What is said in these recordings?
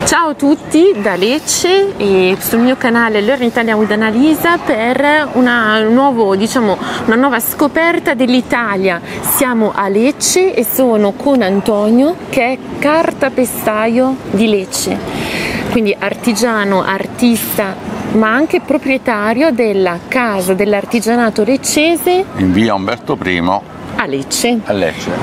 Ciao a tutti da Lecce e sul mio canale Learn Italian with Annalisa per una nuova scoperta dell'Italia. Siamo a Lecce e sono con Antonio che è cartapestaio di Lecce, quindi artigiano, artista, ma anche proprietario della Casa dell'Artigianato Leccese in via Umberto I a Lecce.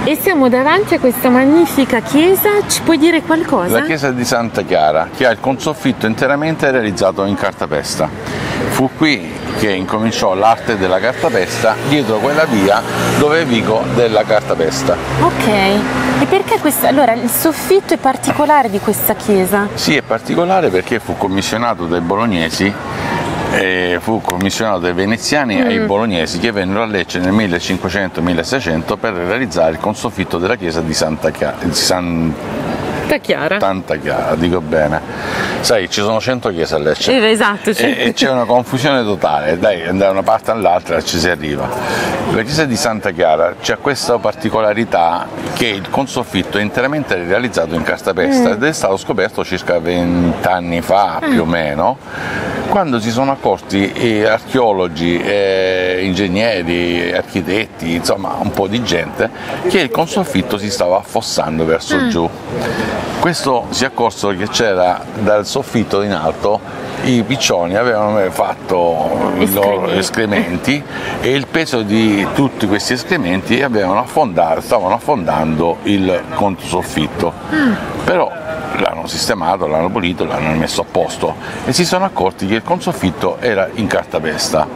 E siamo davanti a questa magnifica chiesa. Ci puoi dire qualcosa? La chiesa di Santa Chiara, che ha il consoffitto interamente realizzato in cartapesta. Fu qui che incominciò l'arte della cartapesta, dietro quella via dove è Vico della Cartapesta. Ok, e perché allora il soffitto è particolare di questa chiesa? Sì, è particolare perché fu commissionato dai bolognesi, fu commissionato dai veneziani ai bolognesi che vennero a Lecce nel 1500-1600 per realizzare il consoffitto della chiesa di Santa Chiara, dico bene. Sai, ci sono 100 chiese a Lecce. Esatto, e c'è una confusione totale, dai, da una parte all'altra ci si arriva. La chiesa di Santa Chiara c'ha questa particolarità che il consoffitto è interamente realizzato in cartapesta ed è stato scoperto circa 20 anni fa, più o meno, quando si sono accorti archeologi, ingegneri, architetti, insomma un po' di gente, che il consoffitto si stava affossando verso giù. Questo si è accorso che c'era dal soffitto in alto, i piccioni avevano fatto i loro escrementi e il peso di tutti questi escrementi stavano affondando il consoffitto. Però l'hanno sistemato, l'hanno pulito, l'hanno messo a posto e si sono accorti che il consoffitto era in cartapesta.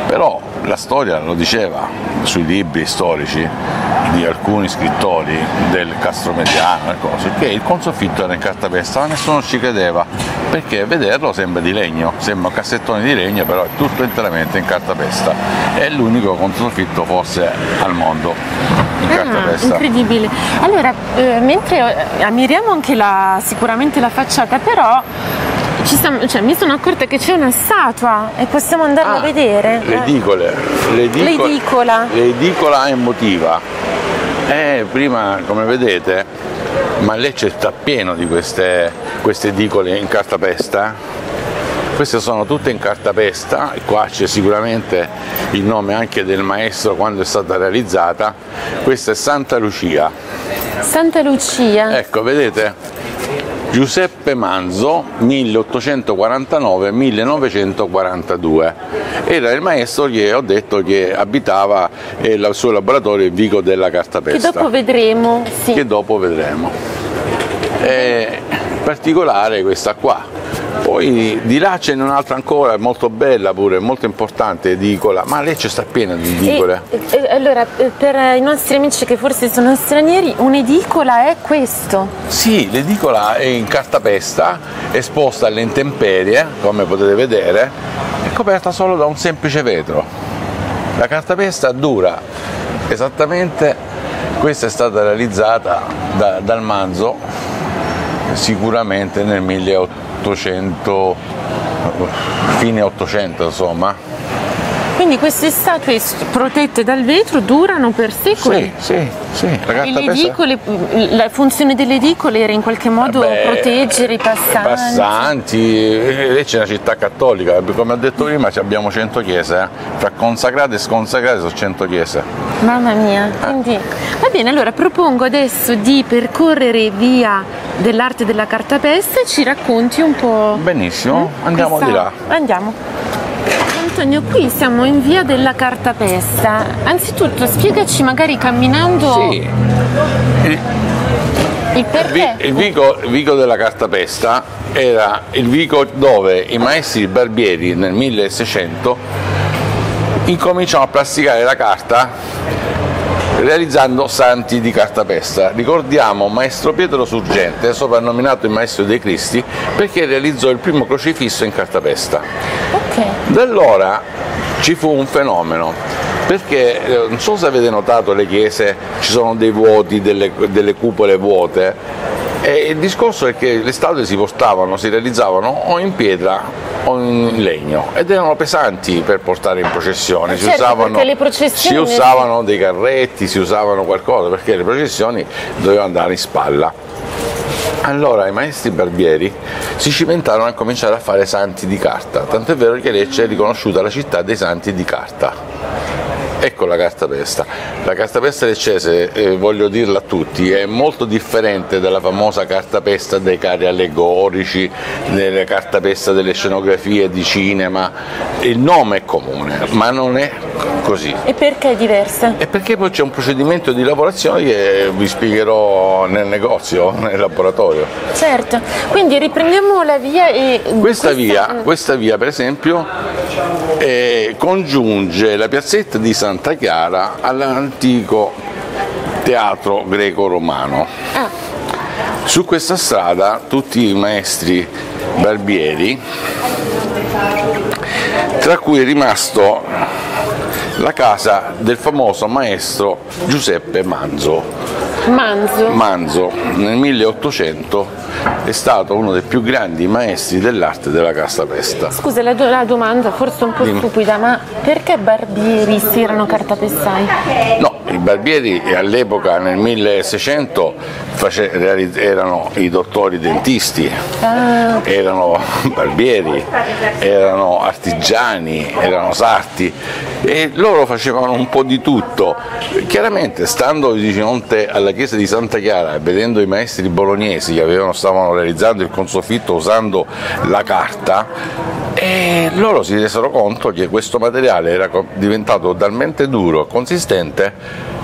Però la storia lo diceva sui libri storici di alcuni scrittori del Castromediano e cose, che il consoffitto era in cartapesta, ma nessuno ci credeva, perché vederlo sembra di legno, sembra un cassettone di legno, però è tutto interamente in cartapesta. È l'unico consoffitto forse al mondo in cartapesta. Incredibile. Allora, mentre ammiriamo anche sicuramente la facciata, però mi sono accorta che c'è una statua e possiamo andarla a vedere. L'edicola emotiva. Prima, come vedete, ma Lecce sta pieno di queste edicole in cartapesta. Queste sono tutte in cartapesta, e qua c'è sicuramente il nome anche del maestro quando è stata realizzata. Questa è Santa Lucia. Santa Lucia. Ecco, vedete? Giuseppe Manzo, 1849-1942. Era il maestro che ho detto che abitava il suo laboratorio in Vico della Cartapesta. Che dopo vedremo. Sì. Che dopo vedremo. È particolare questa qua. Poi di là c'è un'altra ancora molto bella pure, molto importante, edicola, ma Lecce sta piena di edicole. Allora, per i nostri amici che forse sono stranieri, un'edicola è questo? Sì, l'edicola è in cartapesta, esposta alle intemperie, come potete vedere, è coperta solo da un semplice vetro. La cartapesta dura esattamente, questa è stata realizzata dal Manzo sicuramente nel 1800, fine 800 insomma. Quindi queste statue protette dal vetro durano per secoli? Sì. E le edicole, la funzione delle edicole era in qualche modo proteggere i passanti? Lecce è una città cattolica, come ho detto prima abbiamo 100 chiese, fra consacrate e sconsacrate sono 100 chiese. Mamma mia, quindi va bene, allora propongo adesso di percorrere via dell'arte della cartapesta e ci racconti un po'. Benissimo, andiamo di là. Andiamo. Antonio, qui siamo in via della Cartapesta. Anzitutto spiegaci magari camminando il perché. Il Vico della Cartapesta era il Vico dove i maestri barbieri nel 1600 incominciano a plasticare la carta realizzando santi di cartapesta. Ricordiamo maestro Pietro Surgente, soprannominato il maestro dei Cristi, perché realizzò il primo crocifisso in cartapesta. Da allora ci fu un fenomeno, perché non so se avete notato le chiese, ci sono dei vuoti, delle cupole vuote, e il discorso è che le statue si realizzavano o in pietra o in legno ed erano pesanti per portare in processione. Si usavano dei carretti, si usavano qualcosa, perché le processioni dovevano andare in spalla. Allora i maestri barbieri si cimentarono a cominciare a fare santi di carta, tant'è vero che Lecce è riconosciuta la città dei santi di carta. Ecco la cartapesta. La cartapesta leccese, voglio dirla a tutti, è molto differente dalla famosa cartapesta dei carri allegorici, delle cartapesta delle scenografie di cinema. Il nome è comune, ma non è così. E perché è diversa? E perché poi c'è un procedimento di lavorazione che vi spiegherò nel negozio, nel laboratorio. Certo, quindi riprendiamo la via e... Questa via per esempio congiunge la piazzetta di Santa Chiara all'antico teatro greco-romano. Su questa strada tutti i maestri barbieri, tra cui è rimasto la casa del famoso maestro Giuseppe Manzo. Manzo nel 1800 è stato uno dei più grandi maestri dell'arte della cartapesta. Scusa, la domanda forse un po' stupida, ma perché barbieri si erano cartapestai? No, i barbieri all'epoca nel 1600 erano i dottori dentisti, erano barbieri, erano artigiani, erano sarti e loro facevano un po' di tutto. Chiaramente stando di fronte alla chiesa di Santa Chiara e vedendo i maestri bolognesi che stavano realizzando il consoffitto usando la carta, e loro si resero conto che questo materiale era diventato talmente duro e consistente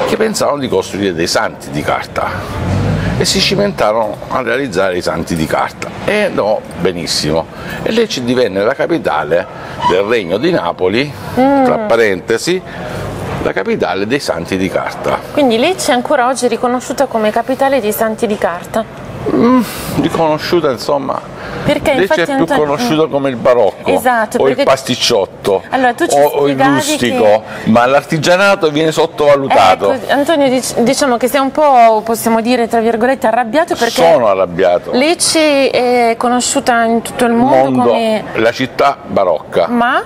che pensavano di costruire dei santi di carta e si cimentarono a realizzare i santi di carta e no, benissimo, e Lecce divenne la capitale del Regno di Napoli, tra parentesi, la capitale dei santi di carta. Quindi Lecce ancora oggi è riconosciuta come capitale dei santi di carta? Riconosciuta, insomma, perché Lecce è più conosciuto come il barocco, esatto, o il pasticciotto, allora, tu ci o il rustico, ma l'artigianato viene sottovalutato. Ecco, Antonio, diciamo che sei un po', possiamo dire, tra virgolette, arrabbiato perché sono arrabbiato. Lecce è conosciuta in tutto il mondo come la città barocca, ma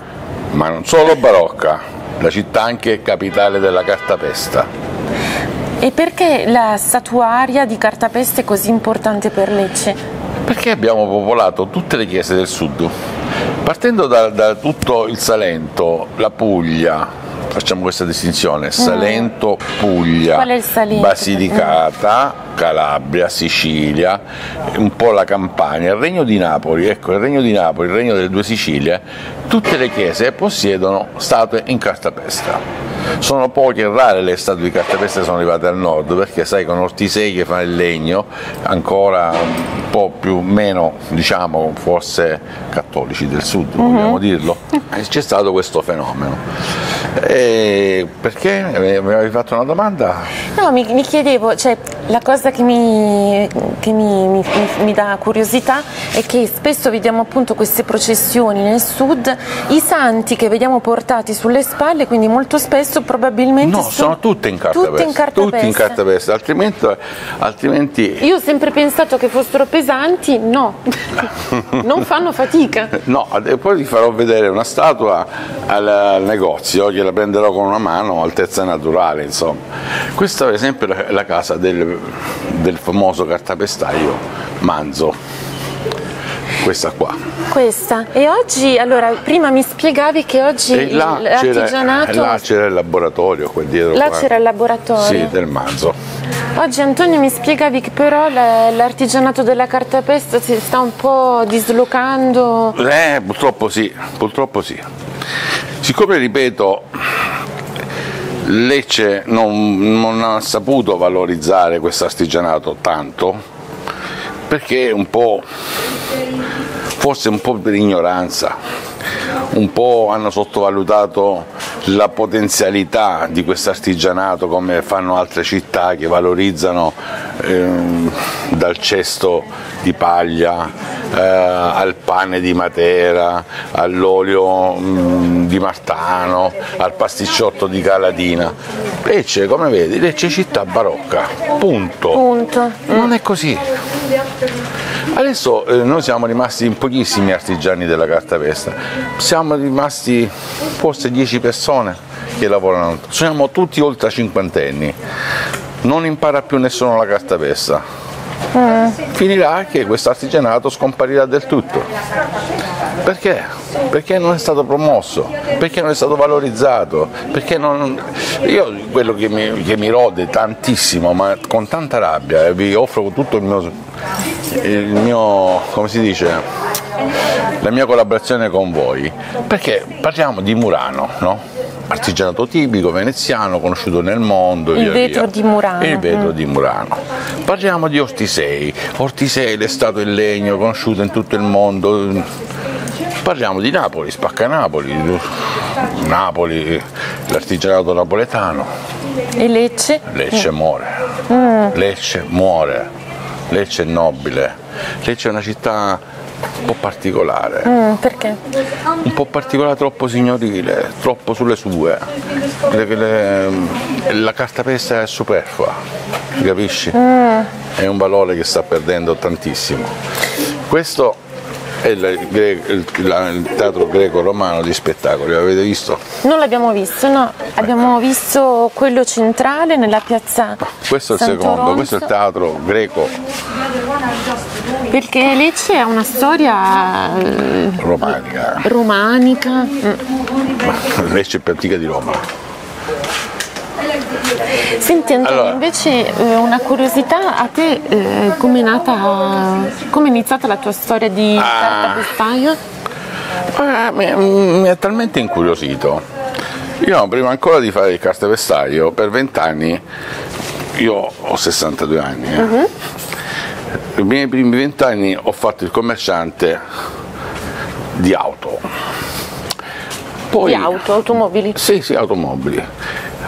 non solo barocca, la città anche capitale della cartapesta. E perché la statuaria di cartapesta è così importante per Lecce? Perché abbiamo popolato tutte le chiese del sud, partendo da tutto il Salento, la Puglia, facciamo questa distinzione, Salento, Puglia, qual è il Salento? Basilicata, Calabria, Sicilia, un po' la Campania, il Regno di Napoli, ecco il Regno di Napoli, il Regno delle due Sicilie, tutte le chiese possiedono statue in cartapesta. Sono poche e rare le statue di cartapesta che sono arrivate al nord, perché sai, con Ortisei che fa il legno, ancora un po' più meno, diciamo, forse cattolici del sud, vogliamo dirlo, c'è stato questo fenomeno. Perché? Mi avevi fatto una domanda? No, mi chiedevo, cioè, la cosa che mi dà curiosità è che spesso vediamo appunto queste processioni nel sud, i santi che vediamo portati sulle spalle, quindi molto spesso probabilmente sono tutte in cartapesta, tutti in cartapesta, altrimenti... Io ho sempre pensato che fossero pesanti, no, non fanno fatica. No, e poi vi farò vedere una statua al negozio, che la prenderò con una mano, altezza naturale, insomma. Questa per esempio è la casa del famoso cartapestaio Manzo. Questa qua. Questa. E oggi, allora, prima mi spiegavi che oggi l'artigianato... Là c'era il laboratorio, quel dietro. Là c'era il laboratorio? Sì, del Manzo. Oggi Antonio mi spiegavi che però l'artigianato della cartapesta si sta un po' dislocando. Purtroppo sì, purtroppo sì. Siccome, ripeto, Lecce non ha saputo valorizzare questo artigianato tanto, perché forse un po' per ignoranza, un po' hanno sottovalutato la potenzialità di questo artigianato, come fanno altre città che valorizzano dal cesto di paglia al pane di Matera, all'olio di Martano, al pasticciotto di Caladina. Lecce, come vedi, Lecce è città barocca, punto. Non è così. Adesso noi siamo rimasti in pochissimi artigiani della cartapesta, siamo rimasti forse 10 persone che lavorano, siamo tutti oltre cinquantenni, non impara più nessuno la cartapesta. finirà che questo artigianato scomparirà del tutto. Perché? Perché non è stato promosso, perché non è stato valorizzato, perché non... Io quello che mi rode tantissimo, ma con tanta rabbia, e vi offro tutto il mio, come si dice, la mia collaborazione con voi, perché parliamo di Murano, no? Artigianato tipico veneziano conosciuto nel mondo, il vetro di Murano. Il vetro di Murano. Parliamo di Ortisei, l'è stato in legno conosciuto in tutto il mondo. Parliamo di Napoli, Spaccanapoli, Napoli, l'artigianato napoletano. E Lecce? Lecce muore. Lecce muore. Lecce è nobile. Lecce è una città un po' particolare. Perché? Un po' particolare, troppo signorile, troppo sulle sue. La cartapesta è superflua, capisci? È un valore che sta perdendo tantissimo. Questo è il teatro greco-romano di spettacoli, l'avete visto? Non l'abbiamo visto, no. Abbiamo visto quello centrale nella piazza. Questo è il secondo, questo è il teatro greco. Perché Lecce ha una storia romanica. Lecce è più antica di Roma. Senti Antonio, allora, invece una curiosità, a te come è iniziata la tua storia di cartapestaio? Mi è talmente incuriosito. Io prima ancora di fare il cartapestaio, per 20 anni, io ho 62 anni, i miei primi 20 anni ho fatto il commerciante di auto. Poi, di automobili? Sì, automobili.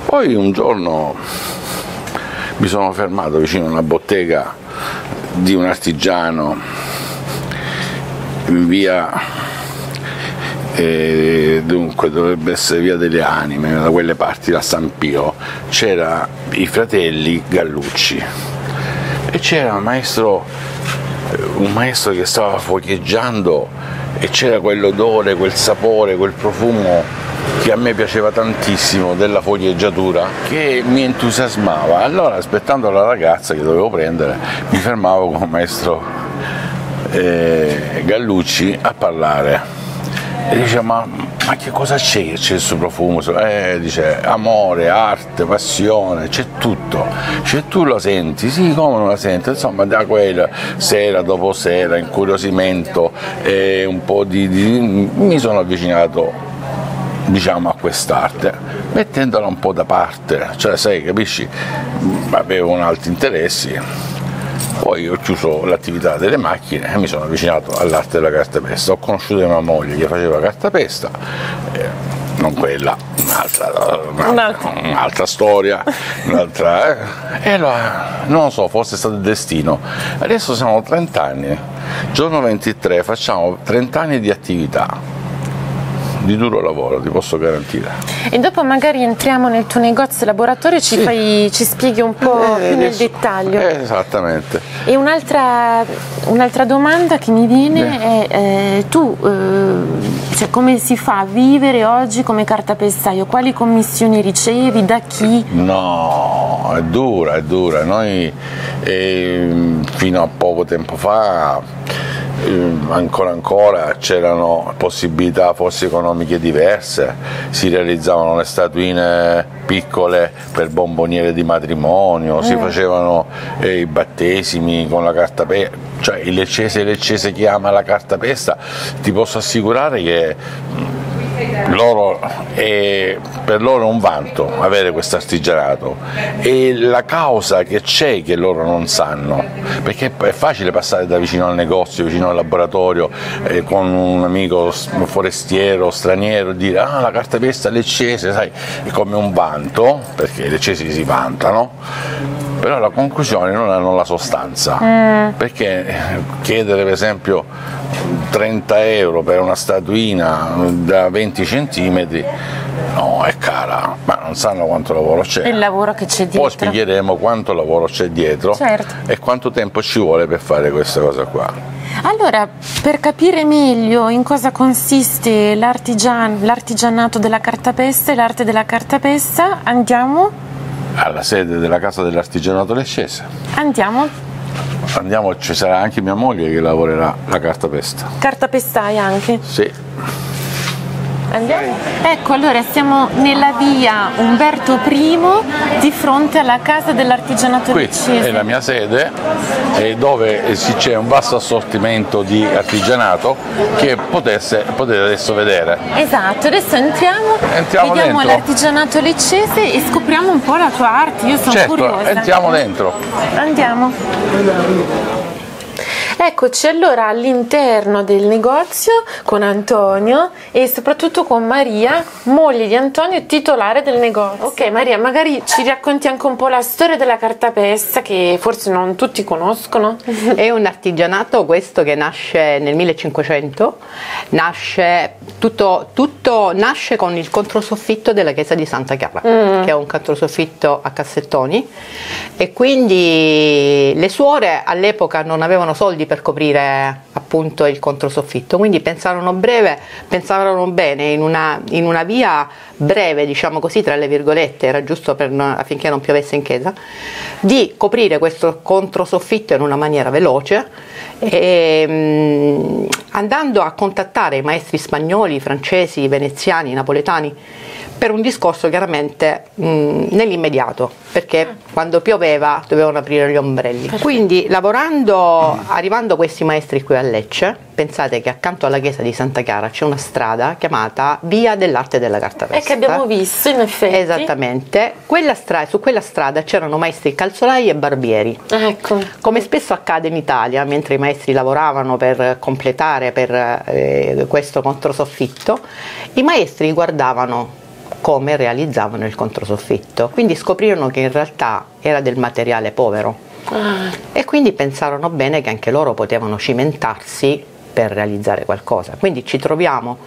Poi un giorno mi sono fermato vicino a una bottega di un artigiano in via, dunque dovrebbe essere via delle Anime, da quelle parti, da San Pio. C'era i fratelli Gallucci e c'era un maestro che stava fuocheggiando e c'era quell'odore, quel sapore, quel profumo che a me piaceva tantissimo della foglieggiatura, che mi entusiasmava. Allora, aspettando la ragazza che dovevo prendere, mi fermavo con il maestro Gallucci a parlare e diceva ma che cosa c'è questo profumo? Dice amore, arte, passione, c'è tutto, tu lo senti? Sì, come non la sento? Insomma, da quella sera dopo sera, incuriosimento e un po' mi sono avvicinato, diciamo, a quest'arte, mettendola un po' da parte, cioè, sai, capisci, avevo altri interessi. Poi ho chiuso l'attività delle macchine e mi sono avvicinato all'arte della cartapesta. Ho conosciuto mia moglie che faceva cartapesta, non quella, un'altra storia, e allora, non lo so, forse è stato il destino. Adesso siamo 30 anni, giorno 23, facciamo 30 anni di attività, di duro lavoro, ti posso garantire. E dopo magari entriamo nel tuo negozio laboratorio e ci spieghi un po' più nel dettaglio. Esattamente. E un'altra domanda che mi viene è tu, cioè, come si fa a vivere oggi come cartapestaio? Quali commissioni ricevi? Da chi? No, è dura. Noi fino a poco tempo fa ancora c'erano possibilità forse economiche diverse, si realizzavano le statuine piccole per bomboniere di matrimonio, si facevano i battesimi con la cartapesta, cioè il leccese che ama la cartapesta, ti posso assicurare che per loro è un vanto avere questo artigianato, e la causa che c'è che loro non sanno, perché è facile passare da vicino al negozio, vicino al laboratorio, con un amico forestiero, straniero, e dire la cartapesta leccese, sai, è come un vanto, perché i leccesi si vantano, però la conclusione non hanno la sostanza, perché chiedere per esempio 30 euro per una statuina da 20 centimetri, no, è cara, ma non sanno quanto lavoro c'è. Il lavoro che c'è dietro. Poi spiegheremo quanto lavoro c'è dietro, certo, e quanto tempo ci vuole per fare questa cosa qua. Allora, per capire meglio in cosa consiste l'artigianato della cartapesta e l'arte della cartapesta, andiamo alla sede della Casa dell'Artigianato Leccese. Andiamo. andiamo, ci sarà anche mia moglie che lavorerà la cartapesta. Cartapestai anche? Sì. Andiamo? Ecco, allora siamo nella via Umberto I di fronte alla casa dell'artigianato Qui leccese. è la mia sede, dove c'è un vasto assortimento di artigianato che potete adesso vedere. Esatto, adesso entriamo vediamo dentro. l'artigianato leccese e scopriamo un po' la tua arte, io sono Certo, curiosa. entriamo dentro. Andiamo. Eccoci allora all'interno del negozio con Antonio e soprattutto con Maria, moglie di Antonio e titolare del negozio. Ok Maria, magari ci racconti anche un po' la storia della cartapesta che forse non tutti conoscono. È un artigianato questo che nasce nel 1500, tutto nasce con il controsoffitto della chiesa di Santa Chiara, che è un controsoffitto a cassettoni, e quindi le suore all'epoca non avevano soldi per coprire appunto il controsoffitto, quindi pensarono bene in una via breve, diciamo così, tra le virgolette, era giusto affinché non piovesse in chiesa, di coprire questo controsoffitto in una maniera veloce, andando a contattare i maestri spagnoli, francesi, veneziani, napoletani, per un discorso chiaramente nell'immediato, perché quando pioveva dovevano aprire gli ombrelli. Quindi arrivando questi maestri qui a Lecce, pensate che accanto alla chiesa di Santa Chiara c'è una strada chiamata Via dell'Arte della Cartapesta. Che abbiamo visto in effetti. Esattamente, su quella strada c'erano maestri calzolai e barbieri. Ecco. Come spesso accade in Italia, mentre i maestri lavoravano per completare questo controsoffitto, i maestri guardavano come realizzavano il controsoffitto, quindi scoprirono che in realtà era del materiale povero e quindi pensarono bene che anche loro potevano cimentarsi per realizzare qualcosa. Quindi ci troviamo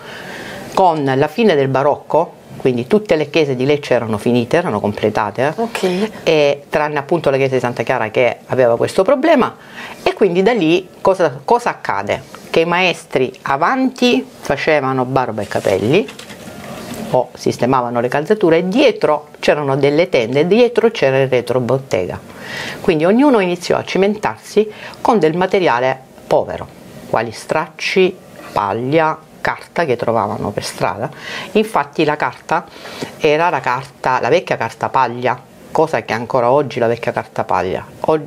con la fine del barocco, quindi tutte le chiese di Lecce erano finite, erano completate, e tranne appunto la chiesa di Santa Chiara che aveva questo problema, e quindi da lì cosa accade? Che i maestri avanti facevano barba e capelli o sistemavano le calzature, e dietro c'erano delle tende, dietro c'era il retrobottega, quindi ognuno iniziò a cimentarsi con del materiale povero, quali stracci, paglia, carta che trovavano per strada. Infatti la carta era la vecchia carta paglia, cosa che ancora oggi la vecchia carta paglia.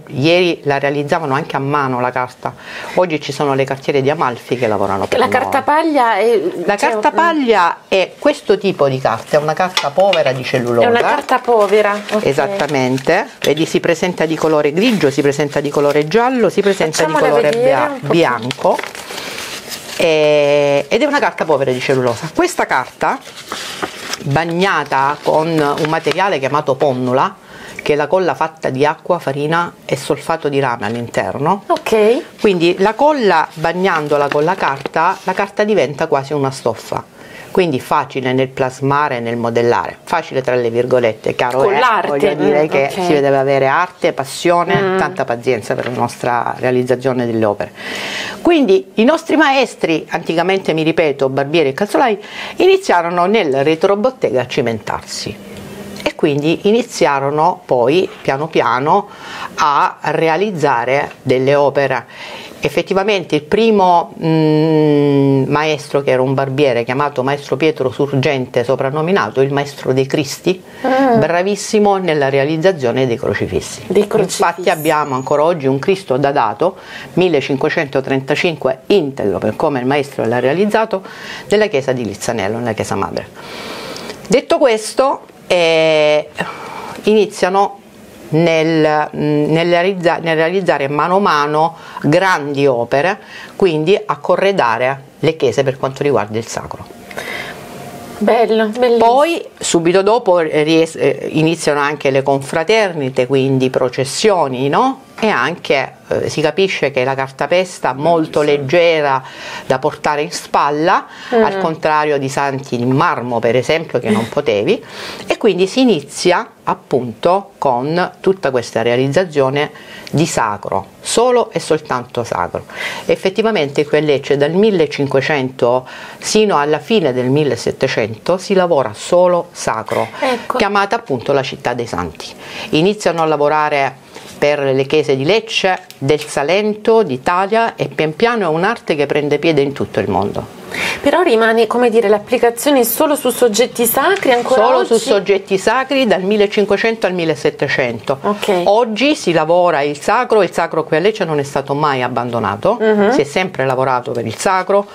Ieri la realizzavano anche a mano la carta, oggi ci sono le cartiere di Amalfi che lavorano per La carta paglia è... carta paglia è questo tipo di carta, è una carta povera di cellulosa. È una carta povera. Okay. Esattamente, vedi, si presenta di colore grigio, si presenta di colore giallo, si presenta di colore bianco. Ed è una carta povera di cellulosa. Questa carta, bagnata con un materiale chiamato ponnula, che è la colla fatta di acqua, farina e solfato di rame all'interno. Ok. Quindi la colla, bagnandola con la carta diventa quasi una stoffa. Quindi facile nel plasmare e nel modellare, facile tra le virgolette, chiaro con è, l'arte. Voglio dire che si deve avere arte, passione, tanta pazienza per la nostra realizzazione delle opere. Quindi i nostri maestri, anticamente mi ripeto, barbieri e calzolai, iniziarono nel retrobottega a cimentarsi. E quindi iniziarono poi piano piano a realizzare delle opere. Effettivamente il primo maestro, che era un barbiere chiamato maestro Pietro Surgente, soprannominato il maestro dei Cristi, bravissimo nella realizzazione dei crocifissi. Infatti abbiamo ancora oggi un Cristo datato 1535 integro, per come il maestro l'ha realizzato, nella chiesa di Lizzanello, nella chiesa madre. Detto questo, iniziano nel realizzare mano a mano grandi opere, quindi a corredare le chiese per quanto riguarda il sacro. Bello, bellissimo. Poi subito dopo iniziano anche le confraternite, quindi processioni, no? E anche si capisce che la cartapesta molto leggera da portare in spalla, al contrario di santi in marmo per esempio, che non potevi, e quindi si inizia appunto con tutta questa realizzazione di sacro, solo e soltanto sacro. Effettivamente qui a Lecce dal 1500 sino alla fine del 1700 si lavora solo sacro, chiamata appunto la città dei santi. Iniziano a lavorare per le chiese di Lecce, del Salento, d'Italia, e pian piano è un'arte che prende piede in tutto il mondo. Però rimane, come dire, l'applicazione solo su soggetti sacri ancora solo oggi? Su soggetti sacri dal 1500 al 1700. Okay. Oggi si lavora il sacro qui a Lecce non è stato mai abbandonato, si è sempre lavorato per il sacro,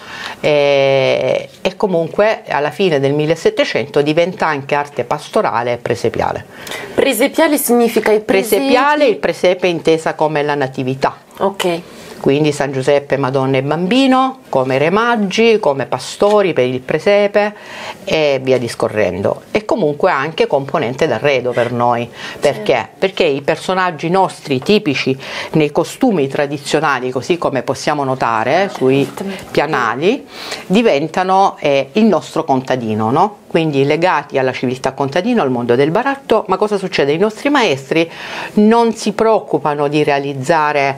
e comunque alla fine del 1700 diventa anche arte pastorale e presepiale. Presepiale significa il Presepiale, il presepe intesa come la natività. Ok. Quindi San Giuseppe, Madonna e Bambino, come re magi, come pastori per il presepe e via discorrendo. E comunque anche componente d'arredo per noi. Perché? Perché i personaggi nostri tipici nei costumi tradizionali, così come possiamo notare sui pianali, diventano il nostro contadino, no? Quindi legati alla civiltà contadina, al mondo del baratto. Ma cosa succede? I nostri maestri non si preoccupano di realizzare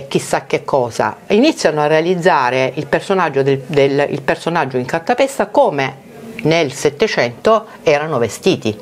chissà che cosa, iniziano a realizzare il personaggio, il personaggio in cartapesta come nel Settecento erano vestiti,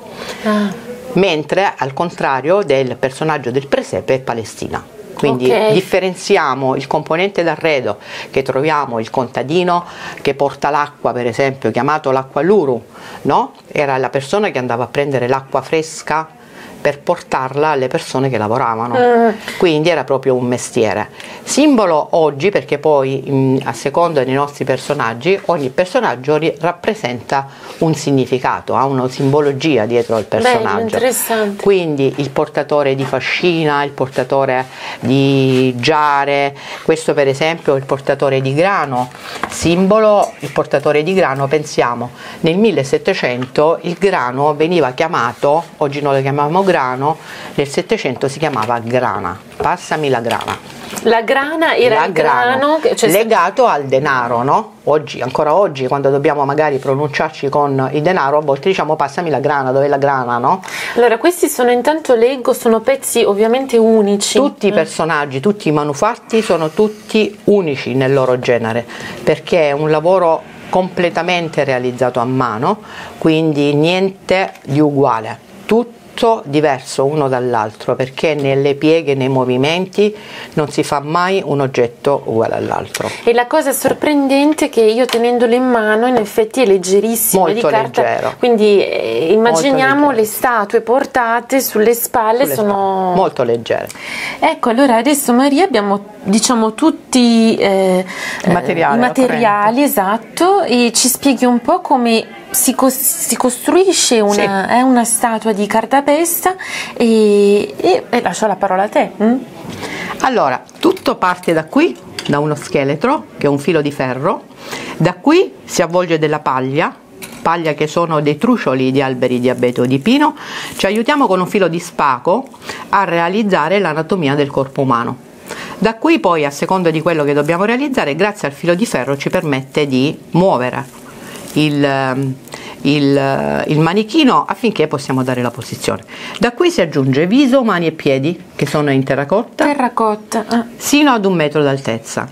mentre al contrario del personaggio del presepe è Palestina. Quindi differenziamo il componente d'arredo che troviamo, il contadino che porta l'acqua, per esempio, chiamato l'acqua luru, no? Era la persona che andava a prendere l'acqua fresca per portarla alle persone che lavoravano, quindi era proprio un mestiere. Simbolo oggi, perché poi a seconda dei nostri personaggi, ogni personaggio rappresenta un significato, ha una simbologia dietro al personaggio. Beh, interessante. Quindi il portatore di fascina, il portatore di giare, questo per esempio è il portatore di grano, simbolo, il portatore di grano, pensiamo, nel 1700 il grano veniva chiamato, oggi noi lo chiamiamo grano, nel 700 si chiamava grana, passami la grana. La grana era il grano cioè legato al denaro, no? Oggi, ancora oggi, quando dobbiamo magari pronunciarci con il denaro, a volte diciamo passami la grana, dov'è la grana, no? Allora, questi sono, intanto leggo, sono pezzi ovviamente unici. Tutti i personaggi, tutti i manufatti sono tutti unici nel loro genere, perché è un lavoro completamente realizzato a mano, quindi niente di uguale, tutto diverso uno dall'altro, perché nelle pieghe, nei movimenti non si fa mai un oggetto uguale all'altro. E la cosa sorprendente è che io tenendolo in mano in effetti è leggerissimo, molto di carta, leggero, quindi immaginiamo le statue portate sulle spalle, sono molto leggere. Ecco, allora adesso Maria abbiamo, diciamo, tutti i materiali, esatto, e ci spieghi un po' come si costruisce una statua di cartapesta e lascio la parola a te. Allora, tutto parte da qui, da uno scheletro che è un filo di ferro, da qui si avvolge della paglia che sono dei trucioli di alberi di abete o di pino. Ci aiutiamo con un filo di spago a realizzare l'anatomia del corpo umano. Da qui poi, a seconda di quello che dobbiamo realizzare, grazie al filo di ferro ci permette di muovere il manichino affinché possiamo dare la posizione. Da qui si aggiunge viso, mani e piedi che sono in terracotta sino ad 1 metro d'altezza.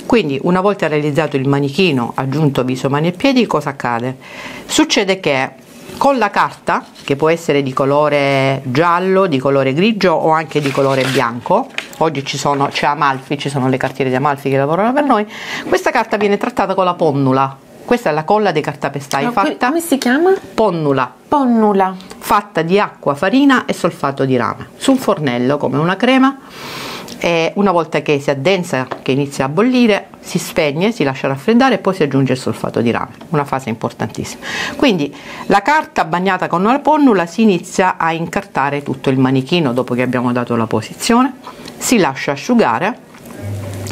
Quindi una volta realizzato il manichino, aggiunto viso, mani e piedi, cosa accade? Succede che con la carta, che può essere di colore giallo, di colore grigio o anche di colore bianco, oggi c'è Amalfi, ci sono le cartiere di Amalfi che lavorano per noi, questa carta viene trattata con la ponnula. Questa è la colla dei cartapestai, fatta, come si chiama? Ponnula, fatta di acqua, farina e solfato di rame, su un fornello come una crema, e una volta che si addensa, che inizia a bollire, si spegne, si lascia raffreddare e poi si aggiunge il solfato di rame, una fase importantissima. Quindi la carta bagnata con la ponnula si inizia a incartare tutto il manichino dopo che abbiamo dato la posizione, si lascia asciugare,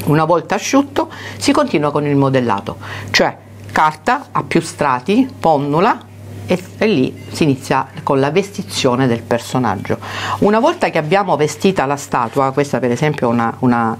una volta asciutto si continua con il modellato, cioè carta a più strati, ponnula, e lì si inizia con la vestizione del personaggio. Una volta che abbiamo vestita la statua, questa per esempio è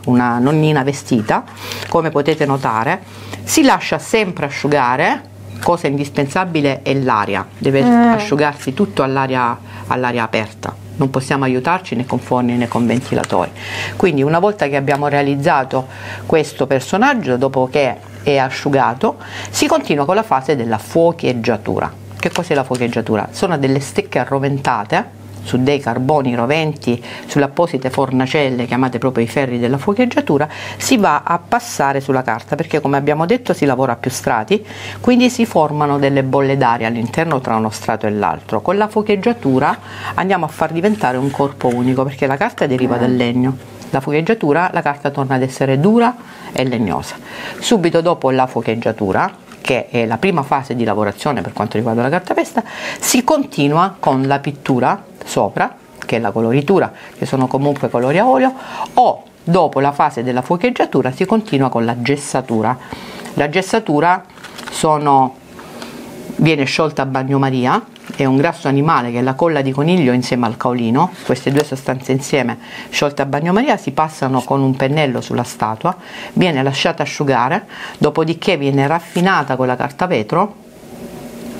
una nonnina vestita, come potete notare, si lascia sempre asciugare, cosa indispensabile è l'aria, deve asciugarsi tutto all'aria aperta, non possiamo aiutarci né con forni né con ventilatori. Quindi una volta che abbiamo realizzato questo personaggio, dopo che è asciugato, si continua con la fase della fuocheggiatura. Che cos'è la fuocheggiatura? Sono delle stecche arroventate su dei carboni roventi, sulle apposite fornacelle chiamate proprio i ferri della fuocheggiatura, si va a passare sulla carta, perché come abbiamo detto si lavora a più strati, quindi si formano delle bolle d'aria all'interno tra uno strato e l'altro. Con la fuocheggiatura andiamo a far diventare un corpo unico, perché la carta deriva dal legno. La fuocheggiatura, la carta torna ad essere dura e legnosa. Subito dopo la fuocheggiatura, che è la prima fase di lavorazione per quanto riguarda la cartapesta, si continua con la pittura sopra, che è la coloritura, che sono comunque colori a olio, o dopo la fase della fuocheggiatura si continua con la gessatura. La gessatura viene sciolta a bagnomaria, è un grasso animale che è la colla di coniglio insieme al caolino. Queste due sostanze insieme sciolte a bagnomaria si passano con un pennello sulla statua, viene lasciata asciugare, dopodiché viene raffinata con la carta vetro,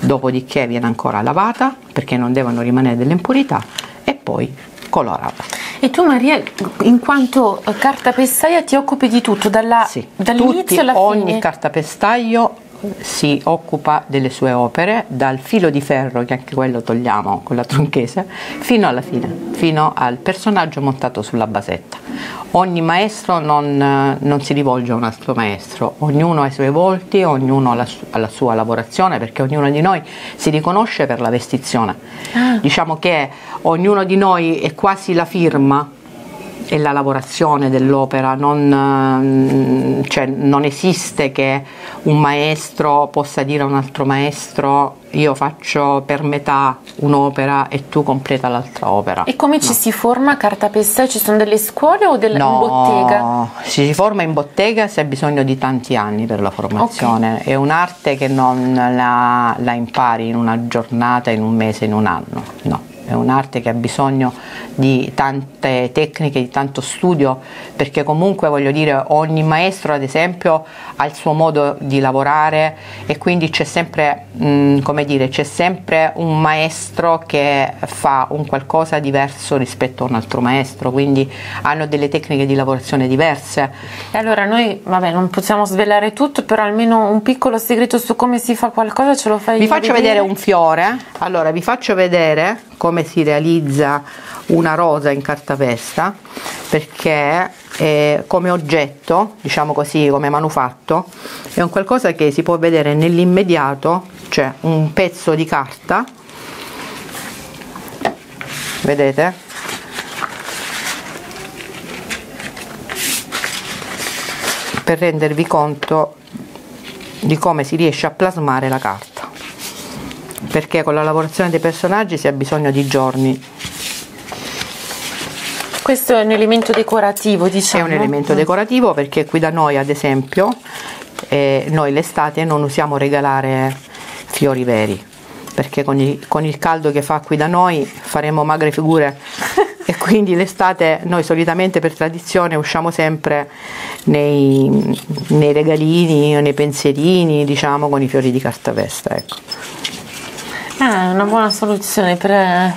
dopodiché viene ancora lavata perché non devono rimanere delle impurità e poi colorata. E tu Maria, in quanto cartapestaia, ti occupi di tutto, dall'inizio alla fine? Ogni cartapestaio si occupa delle sue opere, dal filo di ferro, che anche quello togliamo con la tronchese, fino alla fine, fino al personaggio montato sulla basetta. Ogni maestro non si rivolge a un altro maestro, ognuno ha i suoi volti, ognuno ha la sua lavorazione, perché ognuno di noi si riconosce per la vestizione. Diciamo che ognuno di noi è quasi la firma e la lavorazione dell'opera, non esiste che un maestro possa dire a un altro maestro io faccio per metà un'opera e tu completa l'altra opera. E come ci si forma cartapestaia? Ci sono delle scuole o in bottega? No, si forma in bottega se ha bisogno di tanti anni per la formazione. Okay. È un'arte che non la impari in una giornata, in un mese, in un anno, no. È un'arte che ha bisogno di tante tecniche, di tanto studio, perché comunque voglio dire ogni maestro ad esempio ha il suo modo di lavorare e quindi c'è sempre, c'è sempre un maestro che fa un qualcosa diverso rispetto a un altro maestro, quindi hanno delle tecniche di lavorazione diverse. E allora noi, vabbè, non possiamo svelare tutto, però almeno un piccolo segreto su come si fa qualcosa ce lo fai? Vi faccio vedere un fiore. Allora vi faccio vedere come si realizza una rosa in cartapesta, perché come oggetto, diciamo così, come manufatto, è un qualcosa che si può vedere nell'immediato, cioè un pezzo di carta, vedete? Per rendervi conto di come si riesce a plasmare la carta, perché con la lavorazione dei personaggi si ha bisogno di giorni. Questo è un elemento decorativo, diciamo. È un elemento decorativo perché qui da noi ad esempio noi l'estate non usiamo regalare fiori veri, perché con il caldo che fa qui da noi faremo magre figure e quindi l'estate noi solitamente per tradizione usciamo sempre nei regalini o nei pensierini, diciamo, con i fiori di cartapesta, ecco. È una buona soluzione per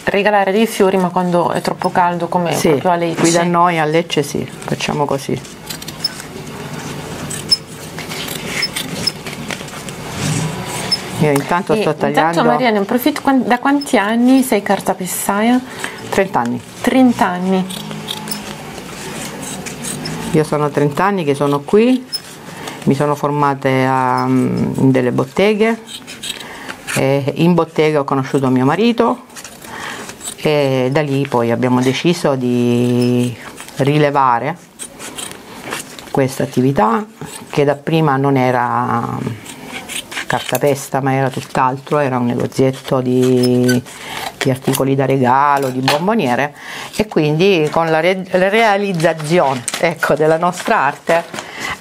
regalare dei fiori, ma quando è troppo caldo, come sì, proprio a Lecce. Qui da noi a Lecce sì, facciamo così. Io intanto sto tagliando. Intanto Maria, ne approfitto, da quanti anni sei cartapestaia? 30 anni. 30 anni. Io sono 30 anni che sono qui, mi sono formate in delle botteghe, in bottega ho conosciuto mio marito e da lì poi abbiamo deciso di rilevare questa attività che dapprima non era cartapesta ma era tutt'altro, era un negozietto di articoli da regalo, di bomboniere, e quindi con la realizzazione, ecco, della nostra arte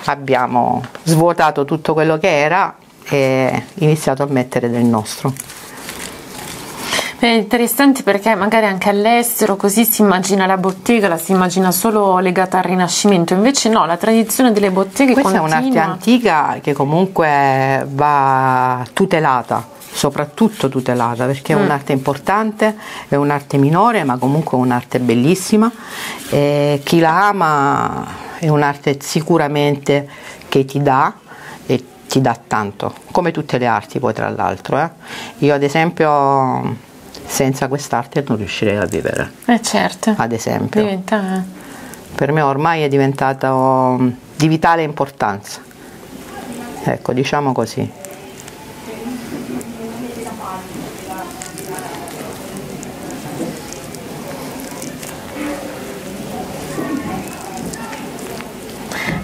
abbiamo svuotato tutto quello che era e iniziato a mettere del nostro. È interessante perché magari anche all'estero così si immagina la bottega, la si immagina solo legata al Rinascimento, invece no, la tradizione delle botteghe questa continua. È un'arte antica che comunque va tutelata, soprattutto tutelata, perché è un'arte importante, è un'arte minore ma comunque un'arte bellissima, e chi la ama è un'arte sicuramente che ti dà tanto, come tutte le arti poi tra l'altro. Io ad esempio senza quest'arte non riuscirei a vivere. Certo. Ad esempio. Diventa... Per me ormai è diventato di vitale importanza. Ecco, diciamo così.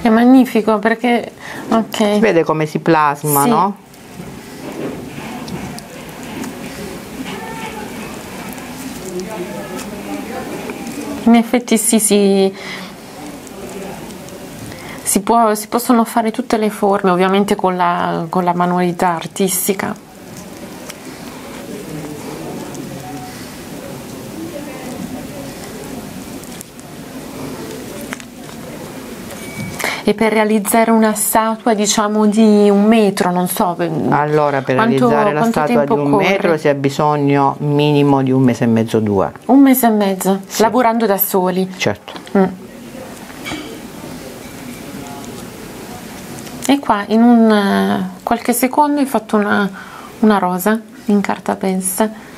È magnifico perché, ok. Si vede come si plasma, sì. No? In effetti sì, si possono fare tutte le forme, ovviamente con la manualità artistica. E per realizzare una statua, diciamo, di 1 metro, non so. Allora, per realizzare la statua di 1 metro si ha bisogno minimo di 1 mese e mezzo, 2. 1 mese e mezzo, sì. Lavorando da soli. Certo. E qua in qualche secondo hai fatto una rosa in cartapesta.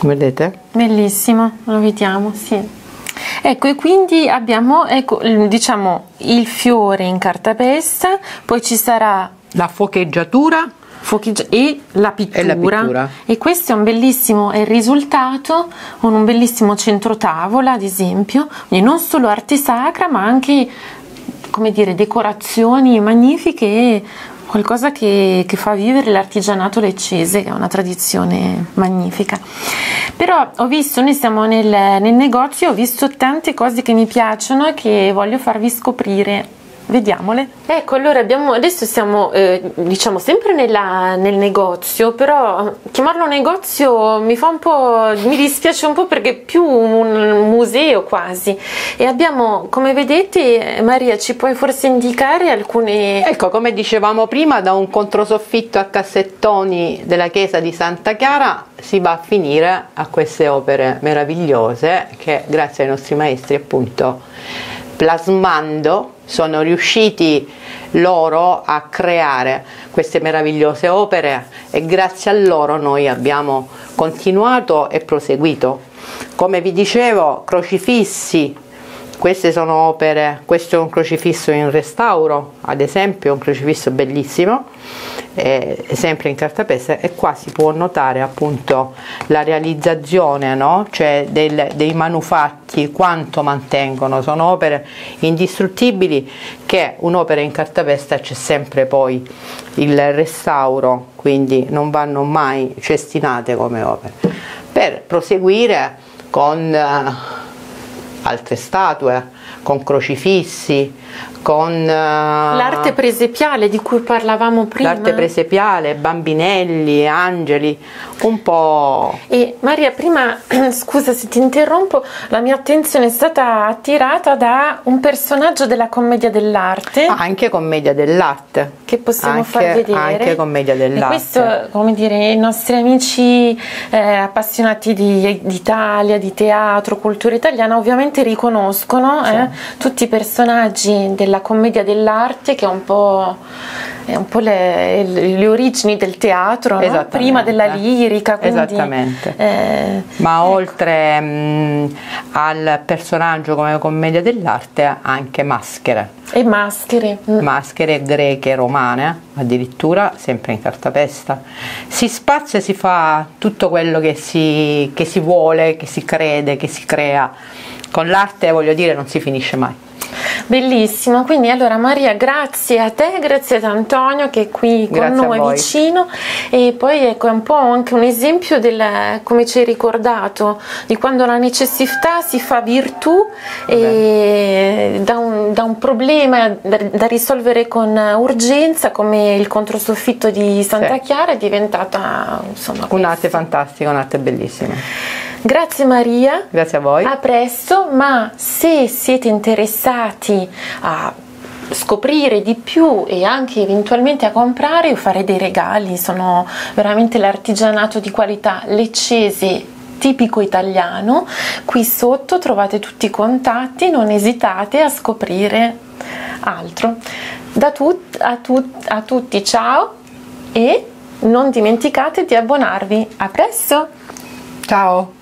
Vedete? Bellissimo, lo vediamo, sì. Ecco, e quindi abbiamo, ecco, diciamo, il fiore in cartapesta, poi ci sarà la focheggiatura e la pittura. E questo è un bellissimo, è il risultato con un bellissimo centrotavola, ad esempio, quindi non solo arte sacra, ma anche, come dire, decorazioni magnifiche e qualcosa che fa vivere l'artigianato leccese, che è una tradizione magnifica. Però ho visto, noi siamo nel negozio, ho visto tante cose che mi piacciono e che voglio farvi scoprire. Vediamole. Ecco, allora adesso siamo diciamo sempre nel negozio, però chiamarlo negozio mi dispiace un po' perché è più un museo quasi, e abbiamo, come vedete, Maria, ci puoi forse indicare alcune... Ecco, come dicevamo prima, da un controsoffitto a cassettoni della chiesa di Santa Chiara si va a finire a queste opere meravigliose che, grazie ai nostri maestri, appunto, plasmando, sono riusciti loro a creare queste meravigliose opere, e grazie a loro noi abbiamo continuato e proseguito. Come vi dicevo, crocifissi, queste sono opere, questo è un crocifisso in restauro, ad esempio, un crocifisso bellissimo, sempre in cartapesta, e qua si può notare appunto la realizzazione, no? Cioè dei manufatti, quanto mantengono, sono opere indistruttibili, che un'opera in cartapesta c'è sempre poi il restauro, quindi non vanno mai cestinate come opere. Per proseguire con altre statue, con crocifissi, con l'arte presepiale di cui parlavamo prima. L'arte presepiale, bambinelli, angeli, un po'. E Maria, prima, scusa se ti interrompo, la mia attenzione è stata attirata da un personaggio della commedia dell'arte. Anche commedia dell'arte. Che possiamo far vedere. Anche commedia dell'arte. E questo, come dire, i nostri amici appassionati di Italia, di teatro, cultura italiana, ovviamente riconoscono tutti i personaggi della commedia dell'arte, che è un po' le origini del teatro, no? Prima della lirica, quindi, esattamente. Ma oltre al personaggio come commedia dell'arte, anche maschere. E maschere. Maschere greche e romane, addirittura, sempre in cartapesta. Si spazia, si fa tutto quello che si vuole, che si crede, che si crea. Con l'arte, voglio dire, non si finisce mai. Bellissimo, quindi allora Maria, grazie a te, grazie ad Antonio che è qui con noi vicino, e poi ecco, è un po' anche un esempio come ci hai ricordato, di quando la necessità si fa virtù, e da un problema da risolvere con urgenza, come il controsoffitto di Santa Chiara, è diventata, insomma, un'arte fantastica, un'arte bellissima. Grazie Maria, grazie a voi, a presto. Ma se siete interessati a scoprire di più e anche eventualmente a comprare o fare dei regali, sono veramente l'artigianato di qualità leccese tipico italiano. Qui sotto trovate tutti i contatti, non esitate a scoprire altro. A tutti ciao e non dimenticate di abbonarvi. A presto! Ciao!